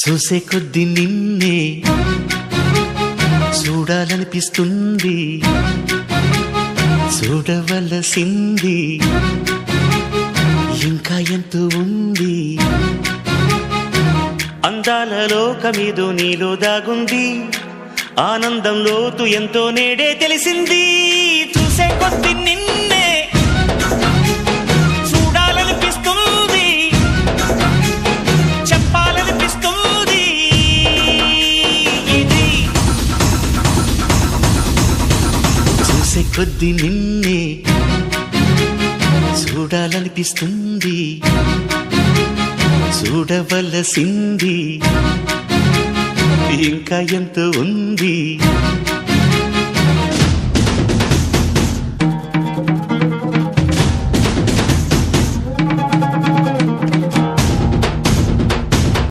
చూసే కొద్ది నిన్నే చూడాలనిపిస్తుంది, చూడవలసింది ఇంకా ఎంతో ఉంది. అందాల లోకమేదో నీలో దాగుంది, ఆనందం లోతు ఎంతో నేడే తెలిసింది. చూసే కొద్ది నిన్నే చూడాలనిపిస్తుంది, చెప్పాలనిపిస్తుంది. ఇది చూసే కొద్ది నిన్నే చూడాలనిపిస్తుంది, చూడవలసింది ఇంకా ఎంతో ఉంది.